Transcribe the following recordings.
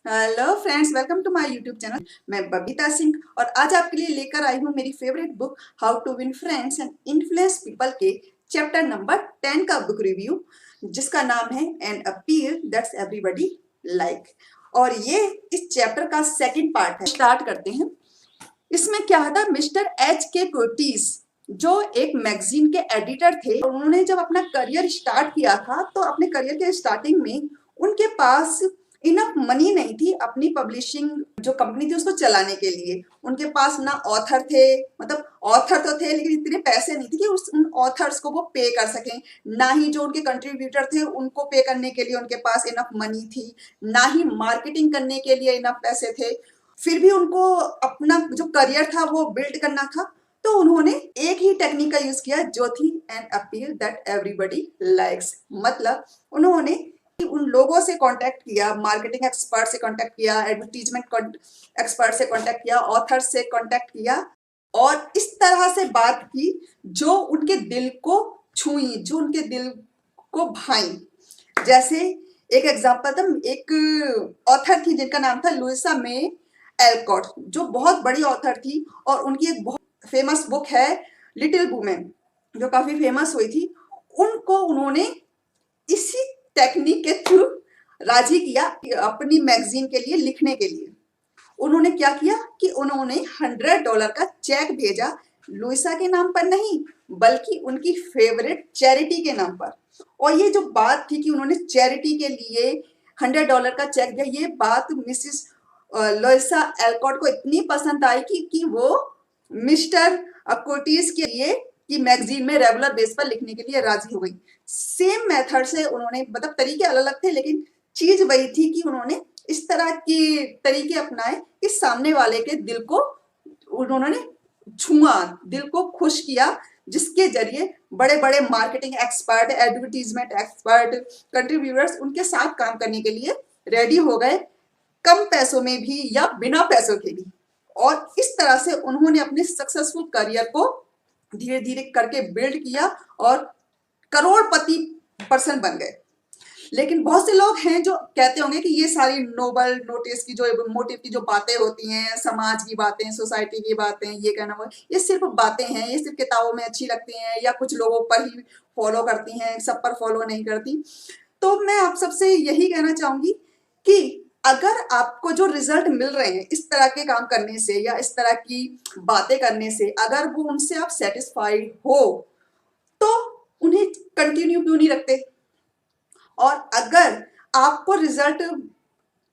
Hello friends, welcome to my YouTube channel. मैं बबीता सिंह और आज आपके लिए लेकर आई हूँ मेरी favourite book how to win friends and influence people के चैप्टर नंबर 10 का बुक रिव्यू, जिसका नाम है an appeal that's everybody like. और ये इस चैप्टर का सेकंड पार्ट है। स्टार्ट करते हैं। इसमें क्या था, मिस्टर एच के कोटीज जो एक मैगजीन के एडिटर थे, उन्होंने जब अपना करियर स्टार्ट किया था तो अपने करियर के स्टार्टिंग में उनके पास इनफ मनी नहीं थी अपनी पब्लिशिंग जो कंपनी थी उसको चलाने के लिए। उनके पास ना ऑथर थे, मतलब ऑथर तो थे लेकिन इतने पैसे नहीं थे कि उन ऑथर्स को वो पे कर सकें। ना ही जो उनके कंट्रीब्यूटर थे उनको पे करने के लिए उनके पास इनफ मनी थी, ना ही मार्केटिंग करने के लिए इनफ पैसे थे। फिर भी उनको अपना जो करियर था वो बिल्ड करना था, तो उन्होंने एक ही टेक्निक का यूज किया जो थी an appeal that everybody likes. मतलब उन्होंने उन लोगों से कांटेक्ट किया, मार्केटिंग एक्सपर्ट से कांटेक्ट किया, एडवर्टीजमेंट एक्सपर्ट से कांटेक्ट किया, ऑथर से कांटेक्ट किया और इस तरह से बात की जो उनके दिल को छुई, जो उनके दिल को भाई। जैसे एक एग्जांपल था, एक ऑथर थी जिनका नाम था लुइसा मे एल्कॉट, जो बहुत बड़ी ऑथर थी और उनकी एक बहुत फेमस बुक है लिटिल वुमेन, जो काफी फेमस हुई थी। उनको उन्होंने इसी टेक्निक के थ्रू राजी किया अपनी मैगजीन के लिए लिखने के लिए। उन्होंने क्या किया कि उन्होंने $100 का चेक भेजा, लुइसा के नाम पर नहीं बल्कि उनकी फेवरेट चैरिटी के नाम पर। और ये जो बात थी कि उन्होंने चैरिटी के लिए $100 का चेक दिया, ये बात मिसिस लुइसा एल्कॉट को इतनी पसंद आई कि वो मिस्टर कोटीज के लिए कि मैगजीन में रेगुलर बेस पर लिखने के लिए राजी हो गई। सेम मेथड से उन्होंने, मतलब तरीके अलग अलग थे लेकिन चीज वही थी कि उन्होंने इस तरह के तरीके अपनाए कि सामने वाले के दिल को उन्होंने छुआ, दिल को खुश किया, जिसके जरिए बड़े बड़े marketing expert, advertisement expert, contributors उनके साथ काम करने के लिए रेडी हो गए, कम पैसों में भी या बिना पैसों के भी। और इस तरह से उन्होंने अपने सक्सेसफुल करियर को धीरे धीरे करके बिल्ड किया और करोड़पति पर्सन बन गए। लेकिन बहुत से लोग हैं जो कहते होंगे कि ये सारी नोबल नोटिस की जो मोटिव की जो बातें होती हैं, समाज की बातें, सोसाइटी की बातें, ये कहना वो ये सिर्फ बातें हैं, ये सिर्फ किताबों में अच्छी लगती हैं या कुछ लोगों पर ही फॉलो करती हैं, सब पर फॉलो नहीं करती। तो मैं आप सबसे यही कहना चाहूंगी कि अगर आपको जो रिजल्ट मिल रहे हैं इस तरह के काम करने से या इस तरह की बातें करने से, अगर वो उनसे आप सेटिस्फाइड हो तो उन्हें कंटिन्यू क्यों नहीं रखते। और अगर आपको रिजल्ट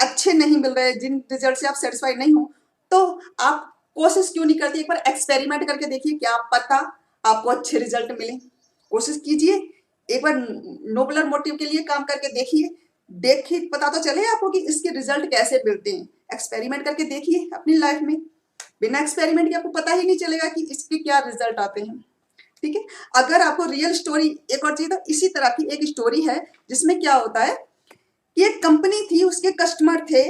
अच्छे नहीं मिल रहे, जिन रिजल्ट से आप सेटिस्फाइड नहीं हो, तो आप कोशिश क्यों नहीं करते, एक बार एक्सपेरिमेंट करके देखिए, क्या पता आपको अच्छे रिजल्ट मिले। कोशिश कीजिए, एक बार नोबलर मोटिव के लिए काम करके देखिए, देखिए पता तो चले आपको कि इसके रिजल्ट कैसे मिलते हैं। एक्सपेरिमेंट करके देखिए अपनी लाइफ में, बिना एक्सपेरिमेंट के आपको पता ही नहीं चलेगा कि इसके क्या रिजल्ट आते हैं। ठीक है। अगर आपको रियल स्टोरी एक और चाहिए तो इसी तरह की एक स्टोरी है जिसमें क्या होता है कि एक कंपनी थी, उसके कस्टमर थे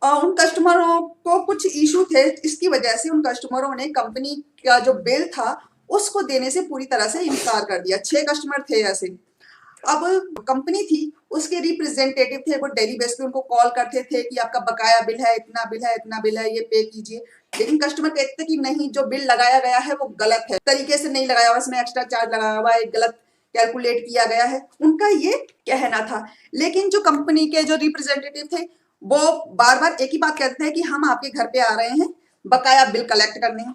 और उन कस्टमरों को कुछ इशू थे, इसकी वजह से उन कस्टमरों ने कंपनी का जो बिल था उसको देने से पूरी तरह से इनकार कर दिया। 6 कस्टमर थे ऐसे। अब कंपनी थी, उसके रिप्रेजेंटेटिव थे, वो डेली बेस पे उनको कॉल करते थे कि आपका बकाया बिल है, इतना बिल है, इतना बिल है, ये पे कीजिए। लेकिन कस्टमर कहते थे कि नहीं, जो बिल लगाया गया है वो गलत है, तरीके से नहीं लगाया हुआ, इसमें एक्स्ट्रा चार्ज लगाया हुआ है, गलत कैलकुलेट किया गया है, उनका ये कहना था। लेकिन जो कंपनी के जो रिप्रेजेंटेटिव थे वो बार बार एक ही बात कहते थे कि हम आपके घर पे आ रहे हैं बकाया बिल कलेक्ट करने।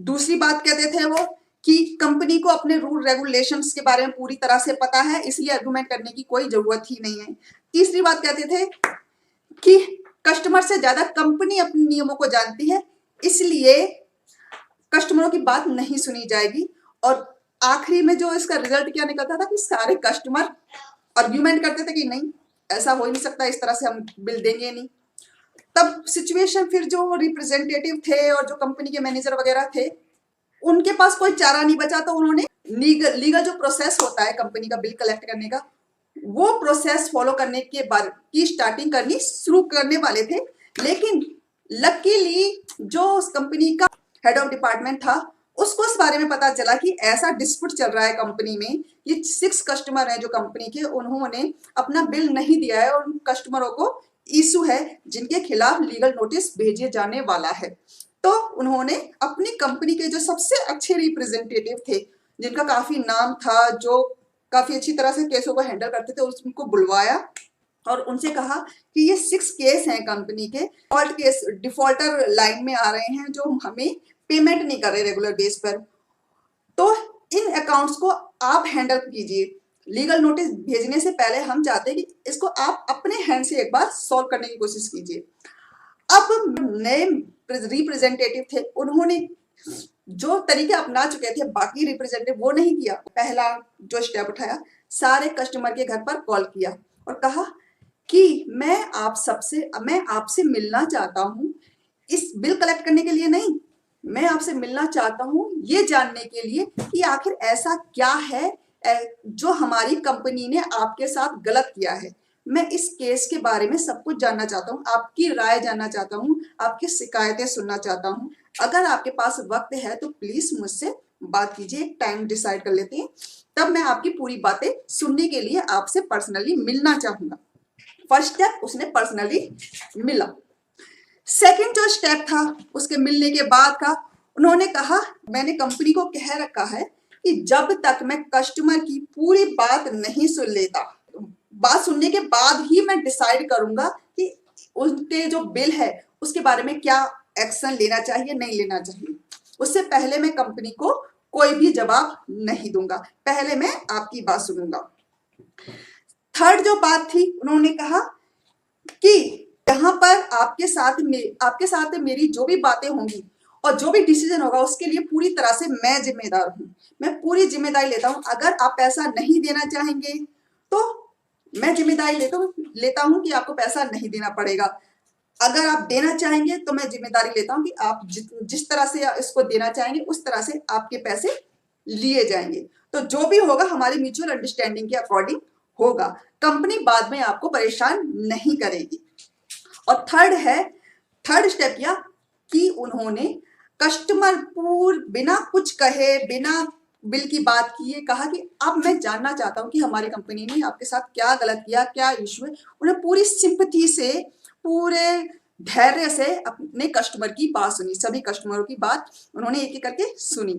दूसरी बात कहते थे वो कि कंपनी को अपने रूल रेगुलेशंस के बारे में पूरी तरह से पता है, इसलिए आर्गुमेंट करने की कोई जरूरत ही नहीं है। तीसरी बात कहते थे कि कस्टमर से ज्यादा कंपनी अपने नियमों को जानती है, इसलिए कस्टमरों की बात नहीं सुनी जाएगी। और आखिरी में जो इसका रिजल्ट क्या निकलता था कि सारे कस्टमर आर्ग्यूमेंट करते थे कि नहीं, ऐसा हो ही नहीं सकता, इस तरह से हम बिल देंगे नहीं। तब सिचुएशन, फिर जो रिप्रेजेंटेटिव थे और जो कंपनी के मैनेजर वगैरह थे उनके पास कोई चारा नहीं बचा, तो उन्होंने लीगल जो प्रोसेस होता है कंपनी का बिल कलेक्ट करने का, वो प्रोसेस फॉलो करने के बाद की स्टार्टिंग करनी शुरू करने वाले थे। लेकिन लकीली जो उस कंपनी का हेड ऑफ डिपार्टमेंट था उसको इस बारे में पता चला कि ऐसा डिस्प्यूट चल रहा है कंपनी में, ये 6 कस्टमर हैं जो कंपनी के, उन्होंने अपना बिल नहीं दिया है और उन कस्टमरों को इशू है जिनके खिलाफ लीगल नोटिस भेजे जाने वाला है। तो उन्होंने अपनी कंपनी के जो सबसे अच्छे रिप्रेजेंटेटिव थे, जिनका काफी नाम था, जो काफी अच्छी तरह से केसों को हैंडल करते थे, उनको बुलवाया और उनसे कहा कि ये 6 केस हैं कंपनी के, डिफॉल्ट केस, डिफॉल्टर लाइन में आ रहे हैं जो हमें पेमेंट नहीं कर रहे रेगुलर बेस पर। तो इन अकाउंट्स को आप हैंडल कीजिए। लीगल नोटिस भेजने से पहले हम चाहते हैं कि इसको आप अपने हैंड से एक बार सॉल्व करने की कोशिश कीजिए। अब नए रिप्रेजेंटेटिव थे, उन्होंने जो तरीके अपना चुके थे बाकी रिप्रेजेंटेटिव, वो नहीं किया। पहला जो स्टेप उठाया, सारे कस्टमर के घर पर कॉल किया और कहा कि मैं आपसे मिलना चाहता हूँ, इस बिल कलेक्ट करने के लिए नहीं, मैं आपसे मिलना चाहता हूँ ये जानने के लिए कि आखिर ऐसा क्या है जो हमारी कंपनी ने आपके साथ गलत किया है। मैं इस केस के बारे में सब कुछ जानना चाहता हूँ, आपकी राय जानना चाहता हूँ, आपकी शिकायतें सुनना चाहता हूँ। अगर आपके पास वक्त है तो प्लीज मुझसे बात कीजिए, एक टाइम डिसाइड कर लेते हैं, तब मैं आपकी पूरी बातें सुनने के लिए आपसे पर्सनली मिलना चाहूंगा। फर्स्ट स्टेप, उसने पर्सनली मिला। सेकंड जो स्टेप था उसके मिलने के बाद का, उन्होंने कहा मैंने कंपनी को कह रखा है कि जब तक मैं कस्टमर की पूरी बात नहीं सुन लेता, बात सुनने के बाद ही मैं डिसाइड करूंगा कि उनके जो बिल है उसके बारे में क्या एक्शन लेना चाहिए, नहीं लेना चाहिए। उससे पहले मैं कंपनी को कोई भी जवाब नहीं दूंगा, पहले मैं आपकी बात सुनूंगा। थर्ड जो बात थी, उन्होंने कहा कि यहाँ पर आपके साथ मेरी जो भी बातें होंगी और जो भी डिसीजन होगा उसके लिए पूरी तरह से मैं जिम्मेदार हूँ, मैं पूरी जिम्मेदारी लेता हूँ। अगर आप पैसा नहीं देना चाहेंगे तो मैं जिम्मेदारी लेता हूँ कि आपको पैसा नहीं देना पड़ेगा। अगर आप देना चाहेंगे तो मैं जिम्मेदारी लेता हूँ कि आप जिस तरह से इसको देना चाहेंगे उस तरह से आपके पैसे लिए जाएंगे। तो जो भी होगा हमारी म्यूचुअल अंडरस्टैंडिंग के अकॉर्डिंग होगा, कंपनी बाद में आपको परेशान नहीं करेगी। और थर्ड स्टेप किया कि उन्होंने कस्टमर बिना कुछ कहे, बिना बिल की बात किए कहा कि अब मैं जानना चाहता हूं कि हमारी कंपनी ने आपके साथ क्या गलत किया, क्या इशू है। उन्हें पूरी सिंपैथी से, पूरे धैर्य से अपने कस्टमर की बात सुनी, सभी कस्टमरों की बात उन्होंने एक एक करके सुनी।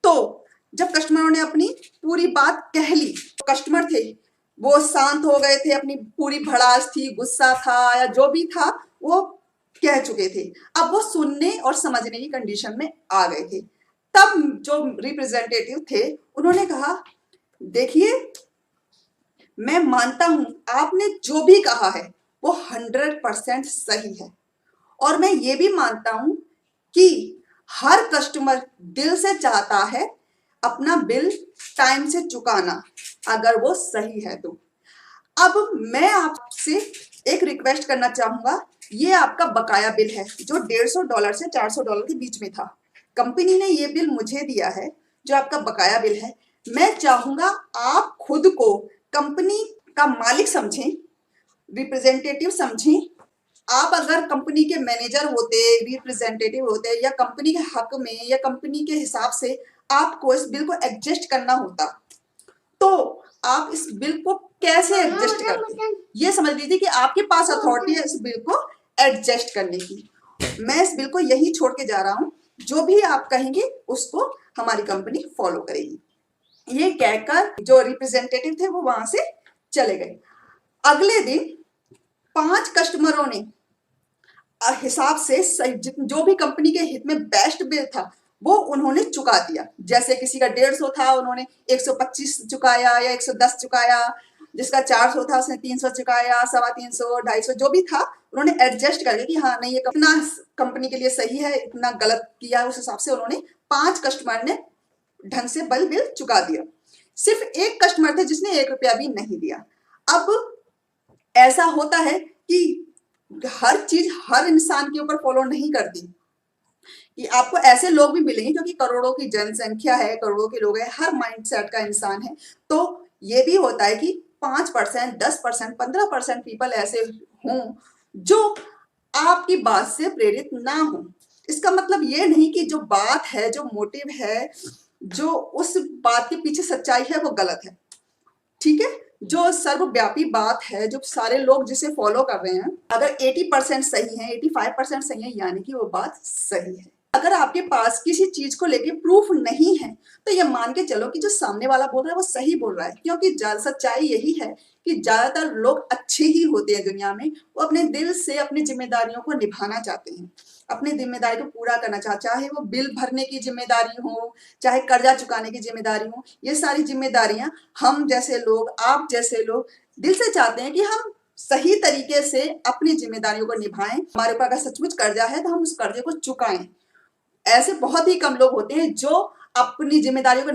तो जब कस्टमरों ने अपनी पूरी बात कह ली, तो कस्टमर थे वो शांत हो गए थे, अपनी पूरी भड़ास थी, गुस्सा था या जो भी था वो कह चुके थे। अब वो सुनने और समझने की कंडीशन में आ गए थे। तब जो रिप्रेजेंटेटिव थे उन्होंने कहा देखिए, मैं मानता हूं आपने जो भी कहा है वो 100% सही है, और मैं ये भी मानता हूं कि हर कस्टमर दिल से चाहता है अपना बिल टाइम से चुकाना, अगर वो सही है तो। अब मैं आपसे एक रिक्वेस्ट करना चाहूंगा, ये आपका बकाया बिल है जो $150 से $400 के बीच में था। कंपनी ने ये बिल मुझे दिया है जो आपका बकाया बिल है। मैं चाहूंगा आप खुद को कंपनी का मालिक समझें, रिप्रेजेंटेटिव समझें। आप अगर कंपनी के मैनेजर होते, रिप्रेजेंटेटिव होते, या कंपनी के हक में या कंपनी के हिसाब से आपको इस बिल को एडजस्ट करना होता, तो आप इस बिल को कैसे एडजस्ट करते? ये समझ लीजिए कि आपके पास अथॉरिटी है इस बिल को एडजस्ट करने की। मैं इस बिल को यही छोड़ के जा रहा हूं, जो भी आप कहेंगे उसको हमारी कंपनी फॉलो करेगी। ये कहकर जो रिप्रेजेंटेटिव थे वो वहां से चले गए। अगले दिन 5 कस्टमरों ने हिसाब से जो भी कंपनी के हित में बेस्ट बिल था वो उन्होंने चुका दिया। जैसे किसी का 150 था, उन्होंने 125 चुकाया या 110 चुकाया, जिसका 400 था उसने 300 चुकाया, 350, 250 जो भी था उन्होंने एडजस्ट करके कि हाँ नहीं ये इतना कंपनी के लिए सही है, इतना गलत किया है, उस हिसाब से उन्होंने 5 कस्टमर ने ढंग से बिल चुका दिया। सिर्फ एक कस्टमर थे जिसने 1 रुपया भी नहीं दिया। अब ऐसा होता है कि हर चीज हर इंसान के ऊपर फॉलो नहीं करती, कि आपको ऐसे लोग भी मिलेंगे क्योंकि करोड़ों की जनसंख्या है, करोड़ों के लोग हैं, हर माइंडसेट का इंसान है। तो ये भी होता है कि 5%, 10%, 15% पीपल ऐसे हों जो आपकी बात से प्रेरित ना हो। इसका मतलब ये नहीं कि जो बात है, जो मोटिव है, जो उस बात के पीछे सच्चाई है वो गलत है। ठीक है, जो सर्वव्यापी बात है, जो सारे लोग जिसे फॉलो कर रहे हैं, अगर 80% सही है, 85% सही है, यानी कि वो बात सही है। अगर आपके पास किसी चीज को लेके प्रूफ नहीं है तो ये मान के चलो कि जो सामने वाला बोल रहा है वो सही बोल रहा है, क्योंकि सच्चाई यही है कि ज्यादातर लोग अच्छे ही होते हैं दुनिया में। वो अपने दिल से अपनी जिम्मेदारियों को निभाना चाहते हैं, अपनी जिम्मेदारी को पूरा करना चाहते, चाहे वो बिल भरने की जिम्मेदारी हो, चाहे कर्जा चुकाने की जिम्मेदारी हो। ये सारी जिम्मेदारियां हम जैसे लोग, आप जैसे लोग दिल से चाहते हैं कि हम सही तरीके से अपनी जिम्मेदारियों को निभाएं। हमारे ऊपर अगर सचमुच कर्जा है तो हम उस कर्जे को चुकाएं। ऐसे बहुत ही कम लोग होते हैं जो अपनी जिम्मेदारियों को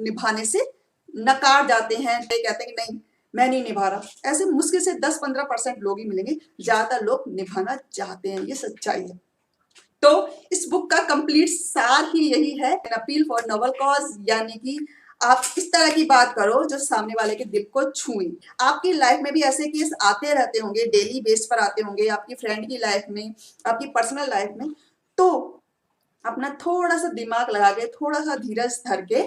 निभाने से नकार जाते हैं, कहते हैं कि नहीं मैं नहीं निभा रहा। ऐसे मुश्किल से 10-15% लोग ही मिलेंगे, ज्यादातर लोग निभाना चाहते हैं। ये सच्चाई है। तो इस बुक का कंप्लीट सार ही यही है, an appeal for noble cause, यानी कि आप इस तरह की बात करो जो सामने वाले के दिल को छुए। आपकी लाइफ में भी ऐसे केस आते रहते होंगे, डेली बेस पर आते होंगे, आपकी फ्रेंड की लाइफ में, आपकी पर्सनल लाइफ में। तो अपना थोड़ा सा दिमाग लगा के, थोड़ा सा धीरज धर के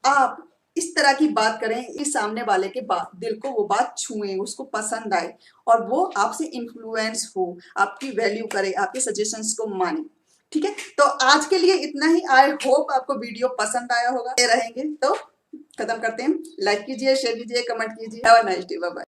आप इस तरह की बात करें इस सामने वाले के दिल को वो बात छुए, उसको पसंद आए और वो आपसे इन्फ्लुएंस हो, आपकी वैल्यू करे, आपके सजेशंस को माने। ठीक है, तो आज के लिए इतना ही। आई होप आपको वीडियो पसंद आया होगा। रहेंगे तो खत्म करते हैं। लाइक कीजिए, शेयर कीजिए, कमेंट कीजिए। Have a nice day, bye bye.